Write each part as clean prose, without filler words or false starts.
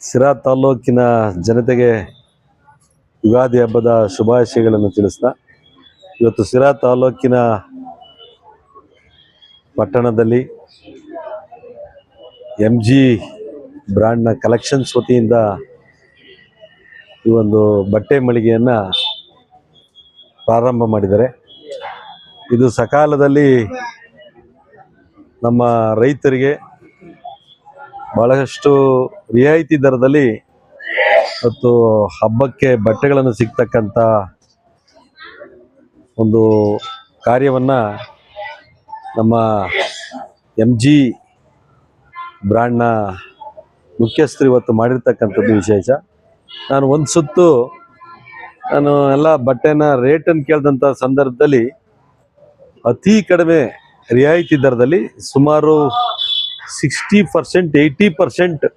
ಸಿರಾ ತಾಲೂಕಿನ ಜನತೆಗೆ ಯುಗಾದಿ ಹಬ್ಬದ ಶುಭಾಶಯಗಳನ್ನು ತಿಳಿಸ್ತಾ ಇವತ್ತು ಸಿರಾ ತಾಲೂಕಿನ ಪಟ್ಟಣದಲ್ಲಿ MG ಬ್ರ್ಯಾಂಡ್ನ ಕಲೆಕ್ಷನ್ಸ್ ವತಿಯಿಂದ ಈ ಒಂದು ಬಟ್ಟೆ ಮಳಿಗೆಯನ್ನು ಪ್ರಾರಂಭ ಮಾಡಿದ್ದಾರೆ. ಇದು ಸಕಾಲದಲ್ಲಿ ನಮ್ಮ ರೈತರಿಗೆ ಬಹಳಷ್ಟು ರಿಯಾಯಿತಿ ದರದಲ್ಲಿ ಮತ್ತು ಹಬ್ಬಕ್ಕೆ ಬಟ್ಟೆಗಳನ್ನು ಸಿಗ್ತಕ್ಕಂಥ ಒಂದು ಕಾರ್ಯವನ್ನು ನಮ್ಮ MG ಬ್ರ್ಯಾಂಡ್ನ ಮುಖ್ಯಸ್ಥರು ಇವತ್ತು ಮಾಡಿರ್ತಕ್ಕಂಥದ್ದು ವಿಶೇಷ. ನಾನು ಒಂದು ಸುತ್ತು ಎಲ್ಲ ಬಟ್ಟೆನ ರೇಟನ್ನು ಕೇಳಿದಂಥ ಸಂದರ್ಭದಲ್ಲಿ ಅತಿ ಕಡಿಮೆ ರಿಯಾಯಿತಿ ದರದಲ್ಲಿ ಸುಮಾರು 60% 80%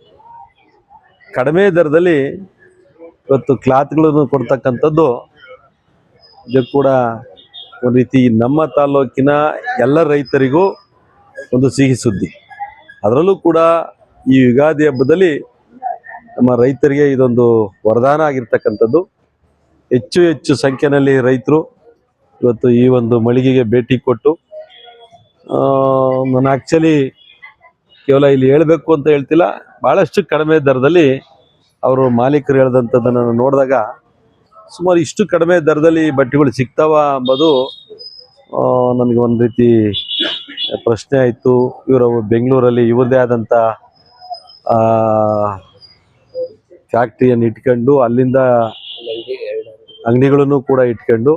ಕಡಿಮೆ ದರದಲ್ಲಿ ಇವತ್ತು ಕ್ಲಾತ್ಗಳನ್ನು ಕೊಡ್ತಕ್ಕಂಥದ್ದು ಇದು ಕೂಡ ಒಂದು ರೀತಿ ನಮ್ಮ ತಾಲೂಕಿನ ಎಲ್ಲ ರೈತರಿಗೂ ಒಂದು ಸಿಹಿ ಸುದ್ದಿ. ಅದರಲ್ಲೂ ಕೂಡ ಈ ಯುಗಾದಿ ಹಬ್ಬದಲ್ಲಿ ನಮ್ಮ ರೈತರಿಗೆ ಇದೊಂದು ವರದಾನ ಆಗಿರ್ತಕ್ಕಂಥದ್ದು. ಹೆಚ್ಚು ಸಂಖ್ಯೆಯಲ್ಲಿ ರೈತರು ಇವತ್ತು ಈ ಒಂದು ಮಳಿಗೆಗೆ ಭೇಟಿ ಕೊಟ್ಟು ನಾನು ಆ್ಯಕ್ಚುಲಿ ಕೇವಲ ಇಲ್ಲಿ ಹೇಳಬೇಕು ಅಂತ ಹೇಳ್ತಿಲ್ಲ, ಭಾಳಷ್ಟು ಕಡಿಮೆ ದರದಲ್ಲಿ ಅವರು ಮಾಲೀಕರು ಹೇಳ್ದಂಥದ್ದನ್ನು ನೋಡಿದಾಗ ಸುಮಾರು ಇಷ್ಟು ಕಡಿಮೆ ದರದಲ್ಲಿ ಬಟ್ಟೆಗಳು ಸಿಗ್ತಾವ ಎಂಬುದು ನನಗೆ ಒಂದು ರೀತಿ ಪ್ರಶ್ನೆ ಆಯಿತು. ಇವರು ಬೆಂಗಳೂರಲ್ಲಿ ಇವ್ರದ್ದೇ ಆದಂಥ ಫ್ಯಾಕ್ಟ್ರಿಯನ್ನು ಇಟ್ಕೊಂಡು ಅಲ್ಲಿಂದ ಅಂಗಡಿಗಳನ್ನು ಕೂಡ ಇಟ್ಕೊಂಡು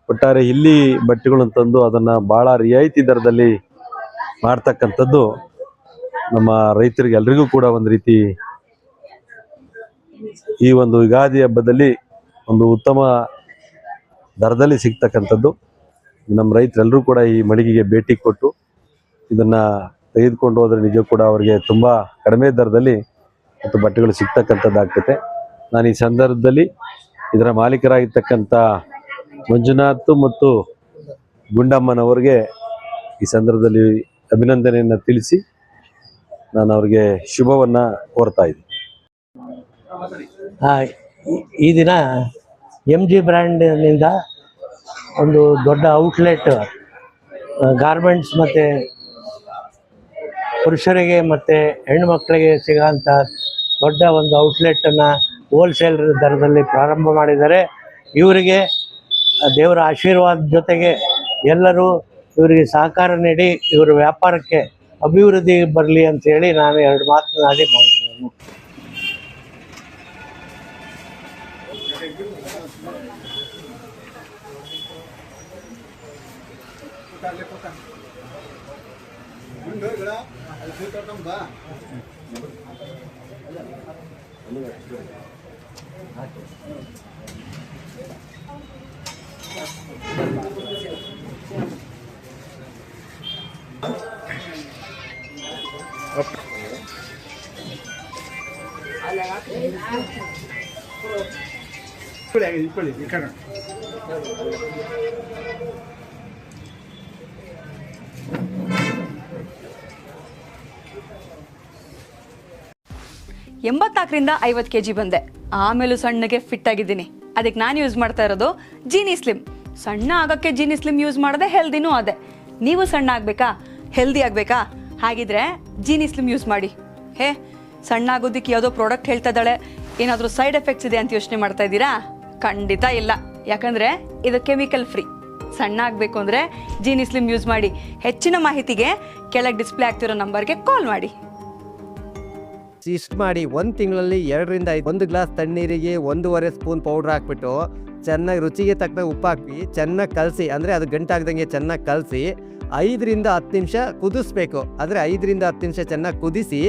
ಒಟ್ಟಾರೆ ಇಲ್ಲಿ ಬಟ್ಟೆಗಳನ್ನು ತಂದು ಅದನ್ನು ಭಾಳ ರಿಯಾಯಿತಿ ದರದಲ್ಲಿ ಮಾಡ್ತಕ್ಕಂಥದ್ದು ನಮ್ಮ ರೈತರಿಗೆ ಎಲ್ರಿಗೂ ಕೂಡ ಒಂದು ರೀತಿ ಈ ಒಂದು ಯುಗಾದಿ ಹಬ್ಬದಲ್ಲಿ ಒಂದು ಉತ್ತಮ ದರದಲ್ಲಿ ಸಿಗ್ತಕ್ಕಂಥದ್ದು. ನಮ್ಮ ರೈತರೆಲ್ಲರೂ ಕೂಡ ಈ ಮಳಿಗೆಗೆ ಭೇಟಿ ಕೊಟ್ಟು ಇದನ್ನು ತೆಗೆದುಕೊಂಡು ಹೋದರೆ ನಿಜ ಕೂಡ ಅವರಿಗೆ ತುಂಬ ಕಡಿಮೆ ದರದಲ್ಲಿ ಮತ್ತು ಬಟ್ಟೆಗಳು ಸಿಗ್ತಕ್ಕಂಥದ್ದಾಗ್ತದೆ. ನಾನು ಈ ಸಂದರ್ಭದಲ್ಲಿ ಇದರ ಮಾಲೀಕರಾಗಿರ್ತಕ್ಕಂಥ ಮಂಜುನಾಥ್ ಮತ್ತು ಗುಂಡಮ್ಮನವರಿಗೆ ಈ ಸಂದರ್ಭದಲ್ಲಿ ಅಭಿನಂದನೆಯನ್ನು ತಿಳಿಸಿ ನಾನು ಅವ್ರಿಗೆ ಶುಭವನ್ನು ಕೋರ್ತಾ ಇದ್ದೀನಿ. ಈ ದಿನ MG ಬ್ರ್ಯಾಂಡ್ನಿಂದ ಒಂದು ದೊಡ್ಡ ಔಟ್ಲೆಟ್ ಗಾರ್ಮೆಂಟ್ಸ್ ಮತ್ತು ಪುರುಷರಿಗೆ ಮತ್ತು ಹೆಣ್ಣು ಮಕ್ಕಳಿಗೆ ಸಿಗೋಂಥ ದೊಡ್ಡ ಒಂದು ಔಟ್ಲೆಟನ್ನು ಹೋಲ್ಸೇಲ್ ದರದಲ್ಲಿ ಪ್ರಾರಂಭ ಮಾಡಿದ್ದಾರೆ. ಇವರಿಗೆ ದೇವರ ಆಶೀರ್ವಾದ ಜೊತೆಗೆ ಎಲ್ಲರೂ ಇವರಿಗೆ ಸಹಕಾರ ನೀಡಿ ಇವರ ವ್ಯಾಪಾರಕ್ಕೆ ಅಭಿವೃದ್ಧಿ ಬರಲಿ ಅಂತೇಳಿ ನಾನು ಎರಡು ಮಾತನಾಡಿ ಮಾಡ್ತೀನಿ. ಎಂಬತ್ನಾಲ್ಕರಿಂದ 50 kg ಬಂದೆ. ಆಮೇಲೂ ಸಣ್ಣಗೆ ಫಿಟ್ ಆಗಿದ್ದೀನಿ. ಅದಕ್ಕೆ ನಾನು ಯೂಸ್ ಮಾಡ್ತಾ ಇರೋದು ಜೀನಿ ಸ್ಲಿಮ್. ಸಣ್ಣ ಆಗೋಕ್ಕೆ ಜೀನಿ ಸ್ಲಿಮ್ ಯೂಸ್ ಮಾಡಿದೆ, ಹೆಲ್ದಿನೂ ಅದೇ. ನೀವು ಸಣ್ಣ ಆಗಬೇಕಾ, ಹೆಲ್ದಿ ಆಗಬೇಕಾ? ಹಾಗಿದ್ರೆ ಜೀನಿ ಸ್ಲಿಮ್ ಯೂಸ್ ಮಾಡಿ. ಸಣ್ಣ ಆಗೋದಕ್ಕೆ ಯಾವುದೋ ಪ್ರಾಡಕ್ಟ್ ಹೇಳ್ತಾ ಇದ್ದಾಳೆ, ಏನಾದರೂ ಸೈಡ್ ಎಫೆಕ್ಟ್ಸ್ ಇದೆ ಅಂತ ಯೋಚನೆ ಮಾಡ್ತಾ ಇದ್ದೀರಾ? ಖಂಡಿತ ಇಲ್ಲ. ಯಾಕಂದರೆ ಇದು ಕೆಮಿಕಲ್ ಫ್ರೀ. ಸಣ್ಣ ಆಗಬೇಕು ಅಂದರೆ ಜೀನಿ ಸ್ಲಿಮ್ ಯೂಸ್ ಮಾಡಿ. ಹೆಚ್ಚಿನ ಮಾಹಿತಿಗೆ ಕೆಳಗೆ ಡಿಸ್ಪ್ಲೇ ಆಗ್ತಿರೋ ನಂಬರ್ಗೆ ಕಾಲ್ ಮಾಡಿ. ಇಷ್ಟು ಮಾಡಿ 1 ತಿಂಗಳಲ್ಲಿ 2 ರಿಂದ 5 1 ಗ್ಲಾಸ್ ತಣ್ಣೀರಿಗೆ 1.5 ಸ್ಪೂನ್ ಪೌಡ್ರ್ ಹಾಕ್ಬಿಟ್ಟು ಚೆನ್ನಾಗಿ ರುಚಿಗೆ ತಕ್ಕ ಉಪ್ಪು ಹಾಕಿ ಚೆನ್ನಾಗಿ ಕಲಸಿ, ಅಂದರೆ ಅದು ಗಂಟಾಗ್ದಂಗೆ ಚೆನ್ನಾಗಿ ಕಲಸಿ 5 ರಿಂದ 10 ನಿಮಿಷ ಕುದಿಸ್ಬೇಕು. ಆದರೆ 5 ರಿಂದ 10 ನಿಮಿಷ ಚೆನ್ನಾಗಿ ಕುದಿಸಿ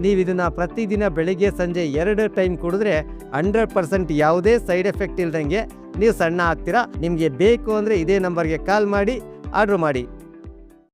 ನೀವು ಇದನ್ನು ಪ್ರತಿದಿನ ಬೆಳಿಗ್ಗೆ ಸಂಜೆ 2 ಟೈಮ್ ಕುಡಿದ್ರೆ 100% ಯಾವುದೇ ಸೈಡ್ ಎಫೆಕ್ಟ್ ಇಲ್ದಂಗೆ ನೀವು ಸಣ್ಣ ಆಗ್ತೀರಾ. ನಿಮಗೆ ಬೇಕು ಅಂದರೆ ಇದೇ ನಂಬರ್ಗೆ ಕಾಲ್ ಮಾಡಿ ಆರ್ಡ್ರ್ ಮಾಡಿ.